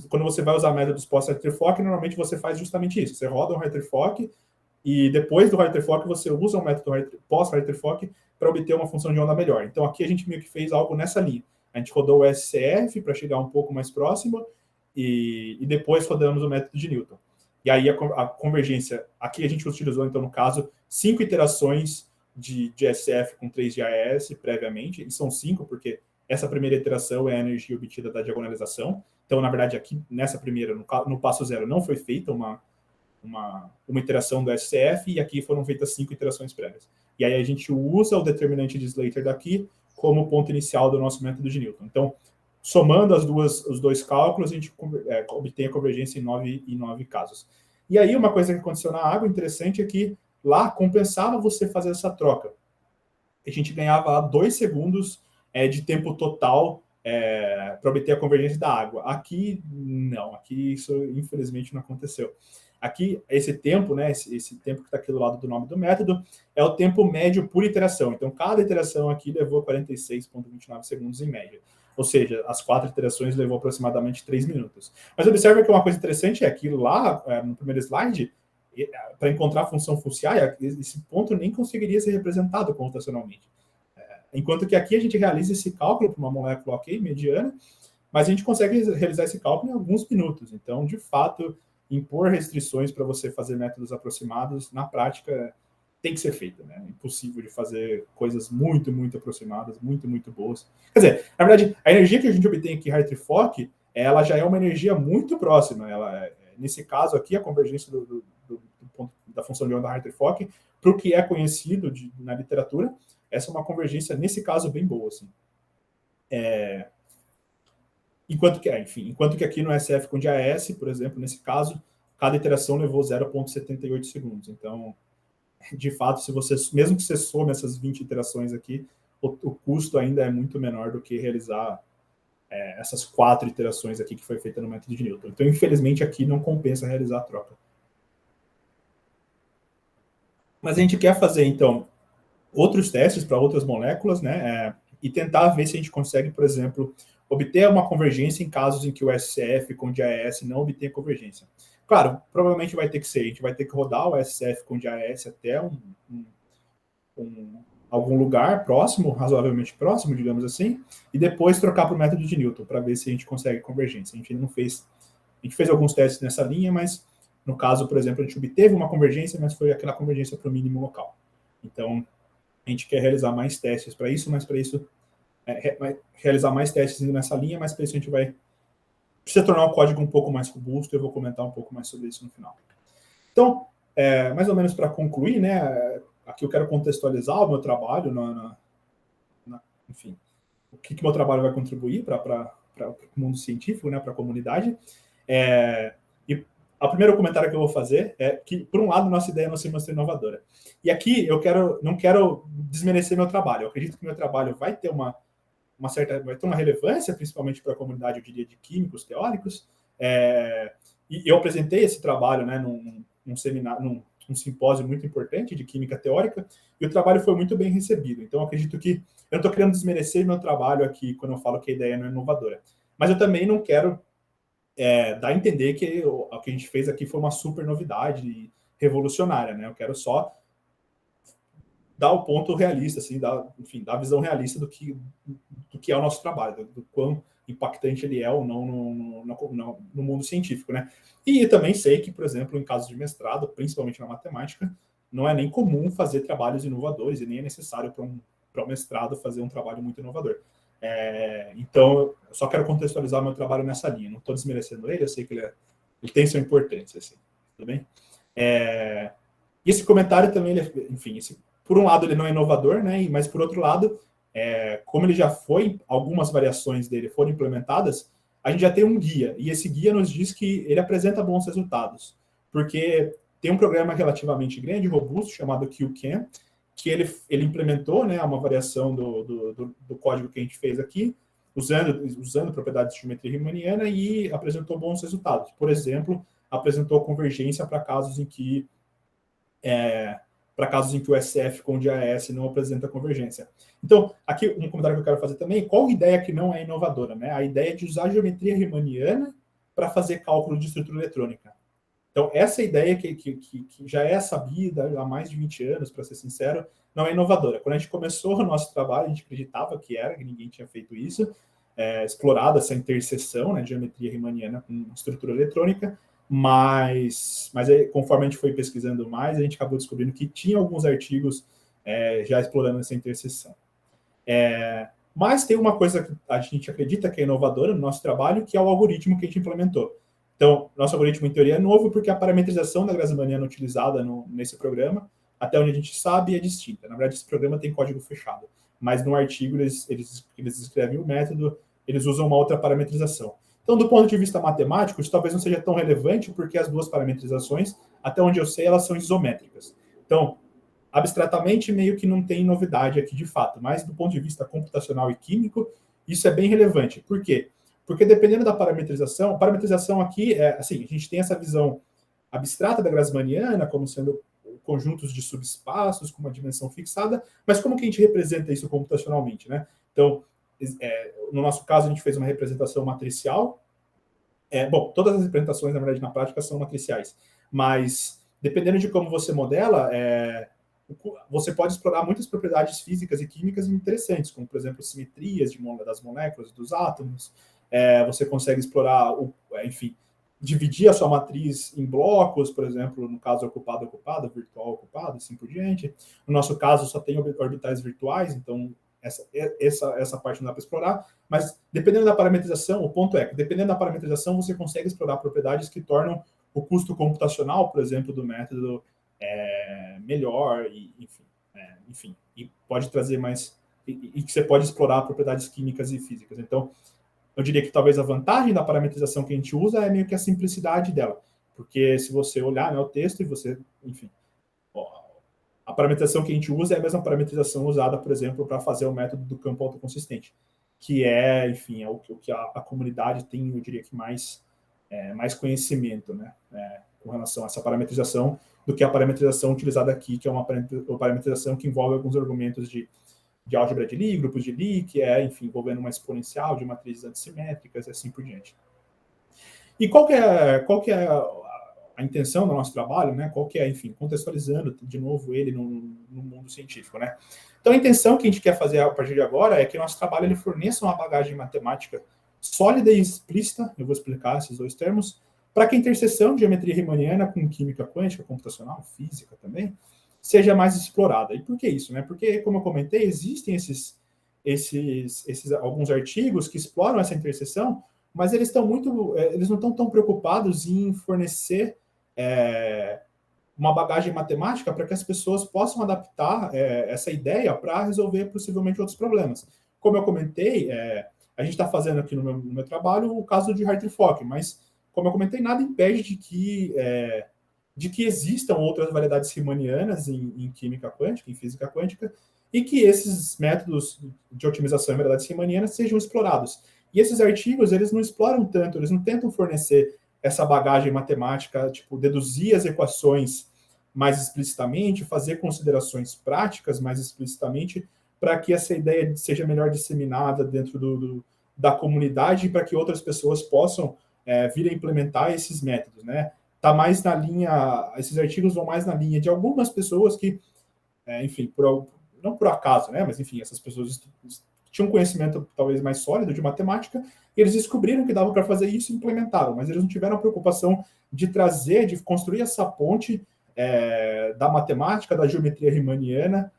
quando você vai usar métodos pós-Hartree-Fock, normalmente você faz justamente isso. Você roda um Hartree-Fock e depois do Hartree-Fock você usa um método pós-Hartree-Fock para obter uma função de onda melhor. Então aqui a gente meio que fez algo nessa linha. A gente rodou o SCF para chegar um pouco mais próximo e depois rodamos o método de Newton. E aí a convergência, aqui a gente utilizou, então, no caso, 5 iterações de SF com 3 GIS previamente, e são 5 porque essa primeira iteração é a energia obtida da diagonalização. Então, na verdade, aqui nessa primeira, no passo zero, não foi feita uma iteração do SCF, e aqui foram feitas 5 iterações prévias. E aí a gente usa o determinante de Slater daqui como ponto inicial do nosso método de Newton. Então, somando os dois cálculos, a gente obtém a convergência em 9 casos. E aí, uma coisa que aconteceu na água interessante é que lá compensava você fazer essa troca. A gente ganhava 2 segundos de tempo total para obter a convergência da água. Aqui, não. Aqui, isso, infelizmente, não aconteceu. Aqui, esse tempo, né, esse tempo que está aqui do lado do nome do método, é o tempo médio por iteração. Então, cada iteração aqui levou 46,29 segundos em média. Ou seja, as 4 iterações levou aproximadamente 3 minutos. Mas observe que uma coisa interessante é que lá, no primeiro slide, para encontrar a função Funciaia, esse ponto nem conseguiria ser representado computacionalmente. Enquanto que aqui a gente realiza esse cálculo para uma molécula mediana, mas a gente consegue realizar esse cálculo em alguns minutos. Então, de fato, impor restrições para você fazer métodos aproximados, na prática, tem que ser feito, né? É impossível de fazer coisas muito, muito aproximadas, muito, muito boas. Quer dizer, na verdade, a energia que a gente obtém aqui em Hartree-Fock, ela já é uma energia muito próxima. Nesse caso aqui, a convergência do ponto da função de onda Hartree-Fock para o que é conhecido na literatura, essa é uma convergência, nesse caso, bem boa, assim. Enquanto que aqui no SF com GIS, por exemplo, nesse caso, cada iteração levou 0,78 segundos. Então, de fato, mesmo que você some essas 20 iterações aqui, o custo ainda é muito menor do que realizar essas 4 iterações aqui que foi feita no método de Newton. Então, infelizmente, aqui não compensa realizar a troca. Mas a gente quer fazer, então, outros testes para outras moléculas, né? E tentar ver se a gente consegue, por exemplo, obter uma convergência em casos em que o SCF com DAS não obtenha convergência. Claro, provavelmente vai ter que ser, a gente vai ter que rodar o SCF com DAS até algum lugar próximo, razoavelmente próximo, digamos assim, e depois trocar para o método de Newton, para ver se a gente consegue convergência. A gente não fez, a gente fez alguns testes nessa linha, mas no caso, por exemplo, a gente obteve uma convergência, mas foi aquela convergência para o mínimo local. Então, a gente quer realizar mais testes para isso, mas para isso, realizar mais testes nessa linha, mas para isso a gente vai precisa tornar o código um pouco mais robusto, eu vou comentar um pouco mais sobre isso no final. Então, mais ou menos para concluir, né, aqui eu quero contextualizar o meu trabalho, enfim, o que meu trabalho vai contribuir para o mundo científico, né, para a comunidade. E o primeiro comentário que eu vou fazer é que, por um lado, nossa ideia não se mostra inovadora. E aqui eu não quero desmerecer meu trabalho. Eu acredito que meu trabalho vai ter vai ter uma relevância, principalmente para a comunidade, eu diria, de químicos teóricos. E eu apresentei esse trabalho, né, num seminário, num simpósio muito importante de química teórica, e o trabalho foi muito bem recebido. Então, eu acredito que eu não estou querendo desmerecer meu trabalho aqui quando eu falo que a ideia não é inovadora. Mas eu também não quero dar a entender que o que a gente fez aqui foi uma super novidade revolucionária, né? Eu quero só dar o ponto realista, assim, dar a visão realista do que é o nosso trabalho, do quão impactante ele é ou não no mundo científico, né? E também sei que, por exemplo, em casos de mestrado, principalmente na matemática, não é nem comum fazer trabalhos inovadores e nem é necessário para um mestrado fazer um trabalho muito inovador. Então, eu só quero contextualizar meu trabalho nessa linha. Não estou desmerecendo ele, eu sei que ele tem sua importância, assim, tudo bem? E esse comentário também, enfim, por um lado ele não é inovador, né? Mas por outro lado, como ele já foi, algumas variações dele foram implementadas, a gente já tem um guia, e esse guia nos diz que ele apresenta bons resultados, porque tem um programa relativamente grande, robusto, chamado QChem, que ele implementou, né, uma variação do código que a gente fez aqui, usando propriedades de geometria riemanniana, e apresentou bons resultados. Por exemplo, apresentou convergência para casos em que o SF com o DAS não apresenta convergência. Então, aqui um comentário que eu quero fazer também, qual ideia que não é inovadora, né? A ideia de usar geometria riemanniana para fazer cálculo de estrutura eletrônica. Então, essa ideia que já é sabida há mais de 20 anos, para ser sincero, não é inovadora. Quando a gente começou o nosso trabalho, a gente acreditava que ninguém tinha feito isso, explorado essa interseção, né, de geometria riemanniana com estrutura eletrônica, mas aí, conforme a gente foi pesquisando mais, a gente acabou descobrindo que tinha alguns artigos já explorando essa interseção. Mas tem uma coisa que a gente acredita que é inovadora no nosso trabalho, que é o algoritmo que a gente implementou. Então, nosso algoritmo, em teoria, é novo porque a parametrização da Grassmanniana utilizada nesse programa, até onde a gente sabe, é distinta. Na verdade, esse programa tem código fechado, mas no artigo eles escrevem o método, eles usam uma outra parametrização. Então, do ponto de vista matemático, isso talvez não seja tão relevante, porque as duas parametrizações, até onde eu sei, elas são isométricas. Então, abstratamente, meio que não tem novidade aqui de fato, mas do ponto de vista computacional e químico, isso é bem relevante. Por quê? Porque dependendo da parametrização, a parametrização aqui assim, a gente tem essa visão abstrata da Grassmanniana, como sendo conjuntos de subespaços com uma dimensão fixada, mas como que a gente representa isso computacionalmente, né? Então, no nosso caso, a gente fez uma representação matricial. Bom, todas as representações, na verdade, na prática, são matriciais, mas dependendo de como você modela, você pode explorar muitas propriedades físicas e químicas interessantes, como, por exemplo, simetrias das moléculas, dos átomos. Você consegue explorar, enfim, dividir a sua matriz em blocos, por exemplo, no caso ocupado, virtual ocupado, assim por diante. No nosso caso, só tem orbitais virtuais, então essa parte não dá para explorar, mas dependendo da parametrização, o ponto é que dependendo da parametrização, você consegue explorar propriedades que tornam o custo computacional, por exemplo, do método melhor, e enfim, e pode trazer mais, e que você pode explorar propriedades químicas e físicas. Então, eu diria que talvez a vantagem da parametrização que a gente usa é meio que a simplicidade dela, porque se você olhar, né, o texto e você, enfim, a parametrização que a gente usa é a mesma parametrização usada, por exemplo, para fazer o método do campo autoconsistente, que é, enfim, é o que a comunidade tem, eu diria que mais conhecimento, né, com relação a essa parametrização, do que a parametrização utilizada aqui, que é uma parametrização que envolve alguns argumentos de álgebra de Lie, grupos de Lie, que é, enfim, envolvendo uma exponencial de matrizes antissimétricas e assim por diante. E qual que é a intenção do nosso trabalho, né? Qual que é, enfim, contextualizando de novo ele no mundo científico, né? Então, a intenção que a gente quer fazer a partir de agora é que o nosso trabalho ele forneça uma bagagem matemática sólida e explícita, eu vou explicar esses dois termos, para que a interseção de geometria riemanniana com química quântica, computacional, física também, seja mais explorada. E por que isso, né? Porque, como eu comentei, existem esses alguns artigos que exploram essa interseção, mas eles não estão tão preocupados em fornecer uma bagagem matemática para que as pessoas possam adaptar essa ideia para resolver possivelmente outros problemas. Como eu comentei, a gente está fazendo aqui no meu trabalho o caso de Hartree-Fock, mas, como eu comentei, nada impede de que existam outras variedades riemannianas em química quântica, em física quântica, e que esses métodos de otimização em variedades riemannianas sejam explorados. E esses artigos, eles não exploram tanto, eles não tentam fornecer essa bagagem matemática, tipo, deduzir as equações mais explicitamente, fazer considerações práticas mais explicitamente, para que essa ideia seja melhor disseminada dentro da comunidade e para que outras pessoas possam vir a implementar esses métodos, né? Tá mais na linha, esses artigos vão mais na linha de algumas pessoas que, enfim, não por acaso, né? Mas, enfim, essas pessoas tinham um conhecimento talvez mais sólido de matemática, e eles descobriram que dava para fazer isso e implementaram, mas eles não tiveram a preocupação de construir essa ponte da matemática, da geometria riemanniana,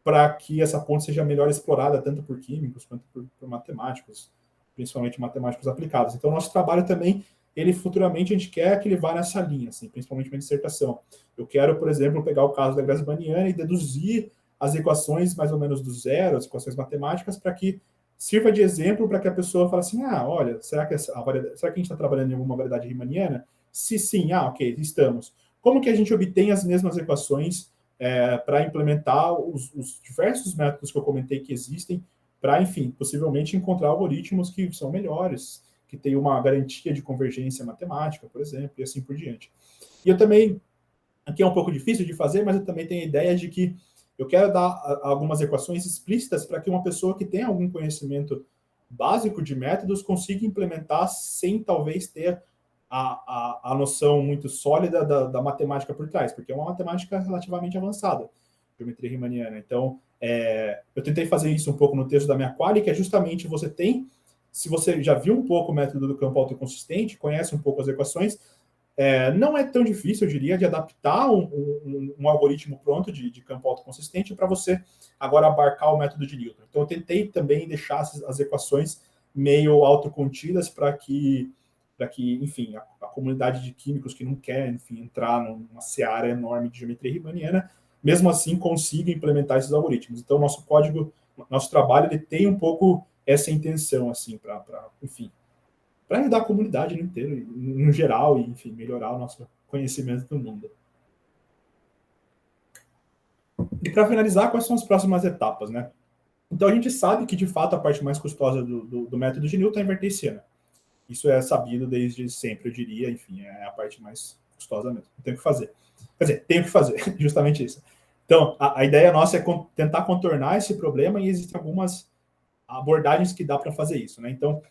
para que essa ponte seja melhor explorada tanto por químicos quanto por matemáticos, principalmente matemáticos aplicados. Então, nosso trabalho também, ele futuramente a gente quer que ele vá nessa linha, assim, principalmente uma dissertação. Eu quero, por exemplo, pegar o caso da Grassmanniana e deduzir as equações mais ou menos do zero, as equações matemáticas, para que sirva de exemplo para que a pessoa fale assim, olha, será que a gente está trabalhando em alguma variedade riemanniana? Se sim, ok, estamos. Como que a gente obtém as mesmas equações para implementar os diversos métodos que eu comentei que existem, para, enfim, possivelmente encontrar algoritmos que são melhores, que tem uma garantia de convergência matemática, por exemplo, e assim por diante. E eu também, aqui é um pouco difícil de fazer, mas eu também tenho a ideia de que eu quero dar algumas equações explícitas para que uma pessoa que tenha algum conhecimento básico de métodos consiga implementar sem talvez ter a noção muito sólida da matemática por trás, porque é uma matemática relativamente avançada, geometria riemanniana. Então, eu tentei fazer isso um pouco no texto da minha quali, que é justamente se você já viu um pouco o método do campo autoconsistente, conhece um pouco as equações, não é tão difícil, eu diria, de adaptar um algoritmo pronto de campo autoconsistente para você agora abarcar o método de Newton. Então, eu tentei também deixar as equações meio autocontidas para que, enfim, a comunidade de químicos que não quer, enfim, entrar numa seara enorme de geometria riemanniana, mesmo assim consiga implementar esses algoritmos. Então, nosso trabalho, ele tem um pouco essa intenção, assim, enfim, para ajudar a comunidade no inteiro, no geral, e, enfim, melhorar o nosso conhecimento do mundo. E para finalizar, quais são as próximas etapas, né? Então, a gente sabe que, de fato, a parte mais custosa do método de Newton é inverter esse. Isso é sabido desde sempre, eu diria, enfim, é a parte mais custosa mesmo. Não tem o que fazer. Quer dizer, tem o que fazer, justamente isso. Então, a ideia nossa é tentar contornar esse problema, e existem algumas abordagens que dá para fazer isso, né? Então,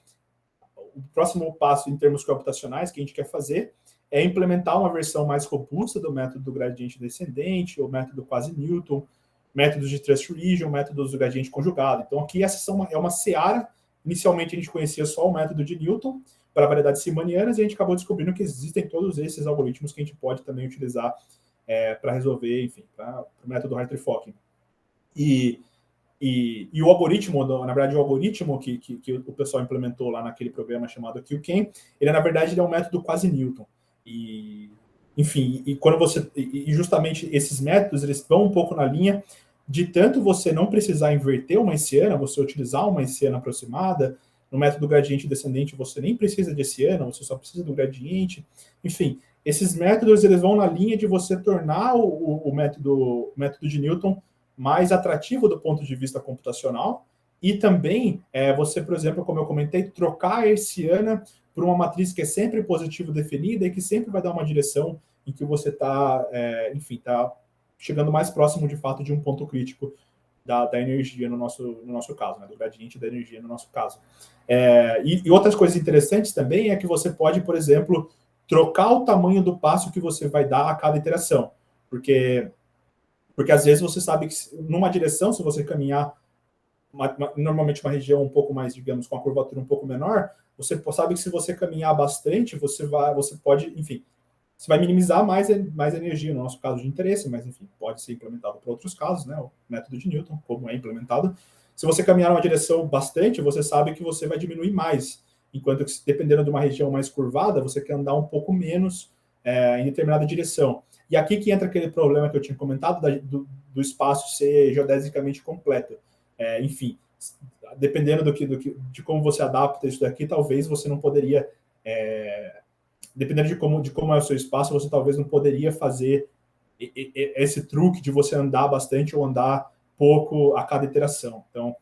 o próximo passo em termos computacionais que a gente quer fazer é implementar uma versão mais robusta do método do gradiente descendente, ou método quasi-Newton, métodos de trust region, métodos do gradiente conjugado. Então, aqui essa é uma seara. Inicialmente, a gente conhecia só o método de Newton para variedades riemannianas, e a gente acabou descobrindo que existem todos esses algoritmos que a gente pode também utilizar para resolver, enfim, para o método Hartree-Fock. E o algoritmo, na verdade, o algoritmo que o pessoal implementou lá naquele programa chamado QChem, ele, na verdade, é um método quasi-Newton. Enfim, e justamente esses métodos, eles vão um pouco na linha de tanto você não precisar inverter uma hessiana, você utilizar uma hessiana aproximada. No método gradiente descendente, você nem precisa de hessiana, você só precisa do gradiente. Enfim, esses métodos, eles vão na linha de você tornar o método de Newton mais atrativo do ponto de vista computacional, E também você, por exemplo, como eu comentei, trocar a hertziana por uma matriz que é sempre positivo definida e que sempre vai dar uma direção em que você está, enfim, está chegando mais próximo, de fato, de um ponto crítico da energia no nosso caso, né, do gradiente da energia no nosso caso. E outras coisas interessantes também é que você pode, por exemplo, trocar o tamanho do passo que você vai dar a cada iteração. Porque às vezes você sabe que numa direção, se você caminhar normalmente uma região um pouco mais, digamos, com a curvatura um pouco menor, você sabe que se você caminhar bastante, você pode, enfim, você vai minimizar mais energia, no nosso caso de interesse, mas, enfim, pode ser implementado para outros casos, né? O método de Newton, como é implementado. Se você caminhar numa direção bastante, você sabe que você vai diminuir mais, enquanto que, dependendo de uma região mais curvada, você quer andar um pouco menos em determinada direção. E aqui que entra aquele problema que eu tinha comentado do espaço ser geodesicamente completo. Enfim, dependendo de como você adapta isso daqui, talvez você não poderia, dependendo de como é o seu espaço, você talvez não poderia fazer esse truque de você andar bastante ou andar pouco a cada iteração. Então,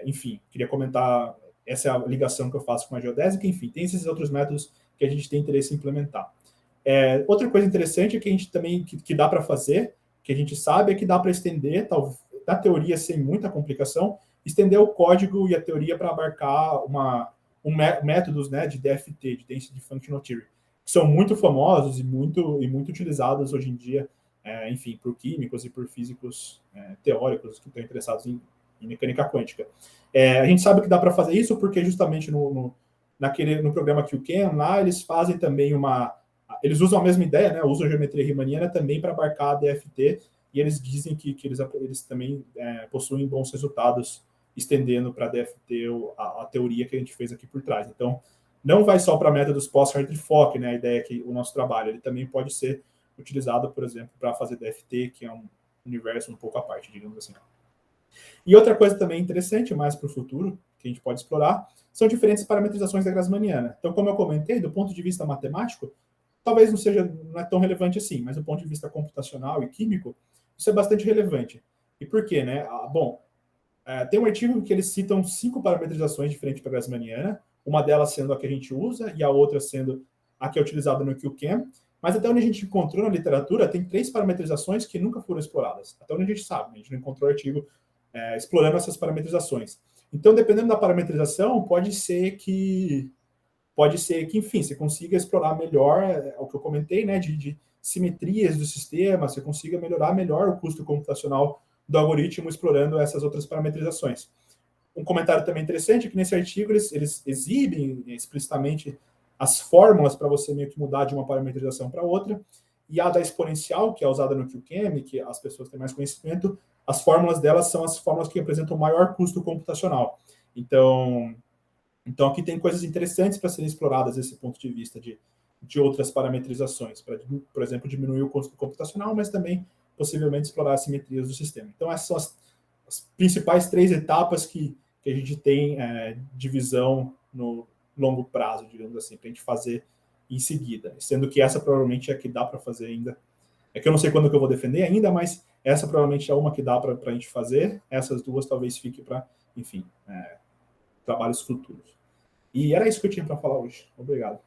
enfim, queria comentar, essa é a ligação que eu faço com a geodésica. Enfim, tem esses outros métodos que a gente tem interesse em implementar. Outra coisa interessante é que a gente também, que dá para fazer, que a gente sabe, é que dá para estender, na teoria sem muita complicação, estender o código e a teoria para abarcar métodos, né, de DFT, de Density Functional Theory, que são muito famosos e muito utilizados hoje em dia, enfim, por químicos e por físicos teóricos que estão interessados em mecânica quântica. A gente sabe que dá para fazer isso porque justamente no programa QChem, lá eles fazem também eles usam a mesma ideia, né? Usam a geometria riemanniana também para abarcar a DFT, e eles dizem que eles também possuem bons resultados estendendo para a DFT a teoria que a gente fez aqui por trás. Então, não vai só para métodos pós-Hartree-Fock, né? A ideia é que o nosso trabalho ele também pode ser utilizado, por exemplo, para fazer DFT, que é um universo um pouco à parte, digamos assim. E outra coisa também interessante, mais para o futuro, que a gente pode explorar, são diferentes parametrizações da Grassmanniana. Então, como eu comentei, do ponto de vista matemático, talvez não é tão relevante assim, mas do ponto de vista computacional e químico, isso é bastante relevante. E por quê, né? Bom, tem um artigo que eles citam 5 parametrizações diferentes para a Grassmanniana, uma delas sendo a que a gente usa e a outra sendo a que é utilizada no QChem, mas até onde a gente encontrou na literatura, tem 3 parametrizações que nunca foram exploradas. Até onde a gente sabe, a gente não encontrou artigo explorando essas parametrizações. Então, dependendo da parametrização, pode ser que, enfim, você consiga explorar melhor o que eu comentei, né, de simetrias do sistema, você consiga melhorar melhor o custo computacional do algoritmo explorando essas outras parametrizações. Um comentário também interessante é que nesse artigo eles exibem explicitamente as fórmulas para você meio que mudar de uma parametrização para outra, e a da exponencial, que é usada no QChem, que as pessoas têm mais conhecimento, as fórmulas delas são as fórmulas que representam o maior custo computacional. Então aqui tem coisas interessantes para serem exploradas desse ponto de vista de outras parametrizações, para, por exemplo, diminuir o custo computacional, mas também possivelmente explorar as simetrias do sistema. Então, essas são as principais 3 etapas que a gente tem de visão no longo prazo, digamos assim, para a gente fazer em seguida. Sendo que essa provavelmente é a que dá para fazer ainda. É que eu não sei quando que eu vou defender ainda, mas essa provavelmente é uma que dá para a gente fazer. Essas 2 talvez fiquem para, enfim, trabalhos futuros. E era isso que eu tinha para falar hoje. Obrigado.